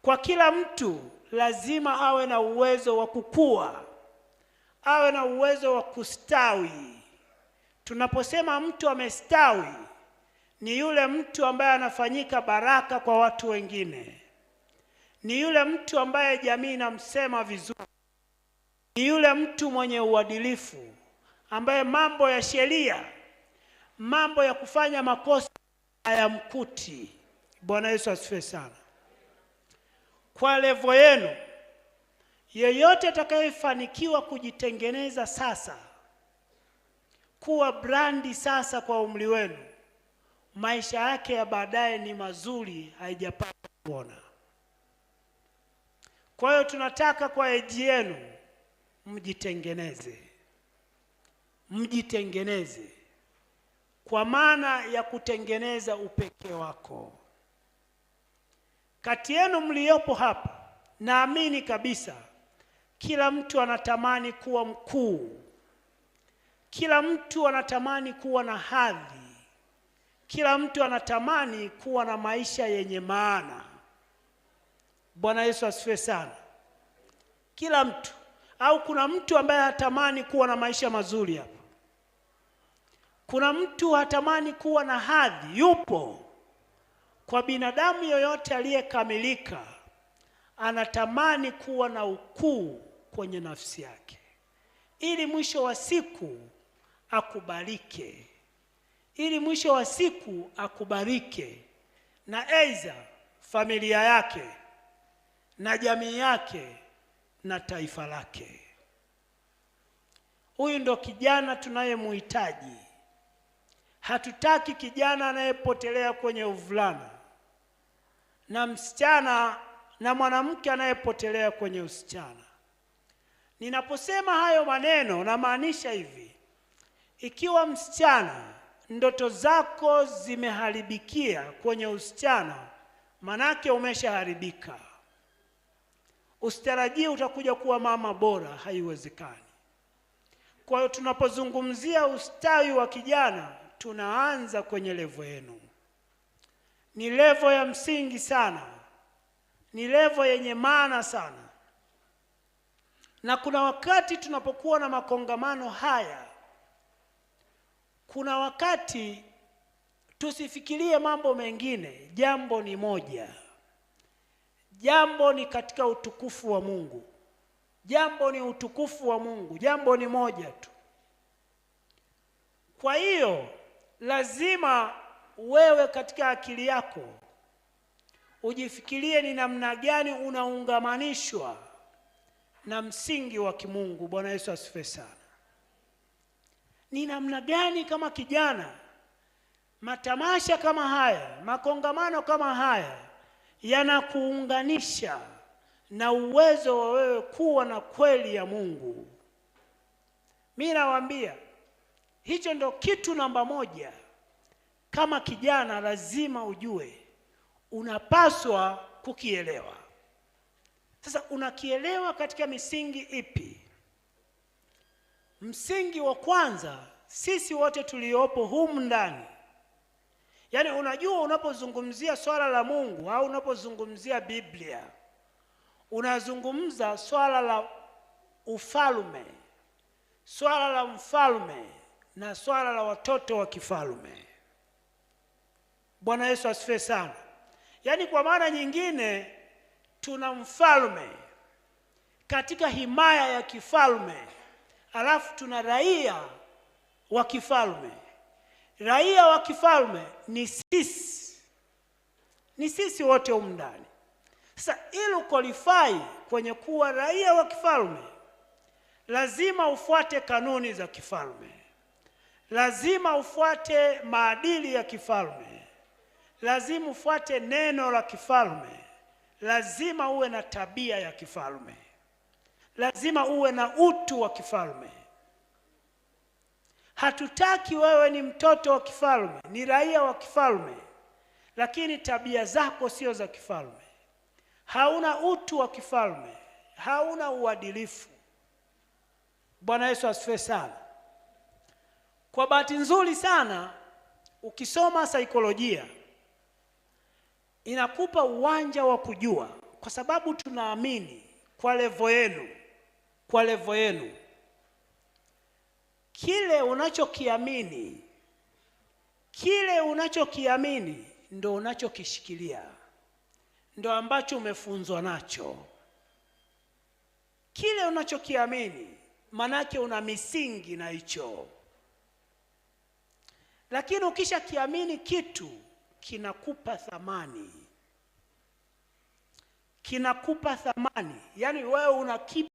Kwa kila mtu lazima awe na uwezo wa kukua, awe na uwezo wa kustawi. Tunaposema mtu amestawi, ni yule mtu ambaye anafanyika baraka kwa watu wengine, ni yule mtu ambaye jamii inamsema vizuri, ni yule mtu mwenye uadilifu, ambaye mambo ya sheria, mambo ya kufanya makosa hayamkuti. Bwana Yesu asifiwe sana. Kwa levo yenu, yeyote atakayefanikiwa kujitengeneza sasa, kuwa brandi sasa kwa umri wenu, maisha yake ya baadaye ni mazuri, haijapata kuona. Kwa hiyo tunataka kwa eji yenu mjitengeneze. Mjitengeneze kwa maana ya kutengeneza upekee wako. Kati yenu mliopo hapa, naamini kabisa kila mtu anatamani kuwa mkuu. Kila mtu anatamani kuwa na hadhi. Kila mtu anatamani kuwa na maisha yenye maana. Bwana Yesu asifiwe sana. Kila mtu, au kuna mtu ambaye hatamani kuwa na maisha mazuri hapa? Kuna mtu hatamani kuwa na hadhi? Yupo. Kwa binadamu yoyote aliyekamilika, anatamani kuwa na ukuu kwenye nafsi yake, ili mwisho wa siku akubalike, ili mwisho wa siku akubarike na aidha familia yake na jamii yake na taifa lake. Huyu ndo kijana tunayemhitaji. Hatutaki kijana anayepotelea kwenye uvulana, na msichana na mwanamke anayepotelea kwenye usichana. Ninaposema hayo maneno namaanisha hivi: ikiwa msichana ndoto zako zimeharibikia kwenye usichana, manake umeshaharibika. Usitarajie utakuja kuwa mama bora, haiwezekani. Kwa hiyo tunapozungumzia ustawi wa kijana, tunaanza kwenye levo yenu. Ni levo ya msingi sana, ni levo yenye maana sana. Na kuna wakati tunapokuwa na makongamano haya, kuna wakati tusifikirie mambo mengine. Jambo ni moja. Jambo ni katika utukufu wa Mungu. Jambo ni utukufu wa Mungu. Jambo ni moja tu. Kwa hiyo lazima wewe katika akili yako ujifikirie ni namna gani unaungamanishwa na msingi wa kimungu. Bwana Yesu asifiwe sana. Ni namna gani kama kijana, matamasha kama haya, makongamano kama haya yanakuunganisha na uwezo wa wewe kuwa na kweli ya Mungu. Mimi nawaambia, hicho ndo kitu namba moja. Kama kijana lazima ujue, unapaswa kukielewa. Sasa unakielewa katika misingi ipi? Msingi wa kwanza, sisi wote tuliopo humu ndani. Yaani unajua, unapozungumzia swala la Mungu au unapozungumzia Biblia, unazungumza swala la ufalme, swala la mfalme na swala la watoto wa kifalme. Bwana Yesu asifiwe sana. Yaani kwa maana nyingine, tuna mfalme katika himaya ya kifalme, alafu tuna raia wa kifalme. Raia wa kifalme ni sisi. Ni sisi wote humu ndani. Sasa ili uqualify kwenye kuwa raia wa kifalme, lazima ufuate kanuni za kifalme. Lazima ufuate maadili ya kifalme. Lazima ufuate neno la kifalme. Lazima uwe na tabia ya kifalme. Lazima uwe na utu wa kifalme. Hatutaki wewe ni mtoto wa kifalme, ni raia wa kifalme, lakini tabia zako sio za kifalme. Hauna utu wa kifalme, hauna uadilifu. Bwana Yesu asifiwe sana. Kwa bahati nzuri sana, ukisoma saikolojia inakupa uwanja wa kujua kwa sababu tunaamini kwa levo yenu, kile unachokiamini ndo unachokishikilia, ndo ambacho umefunzwa nacho. Kile unachokiamini manake una misingi na hicho. Lakini ukisha kiamini kitu kinakupa thamani, yani wewe unakipa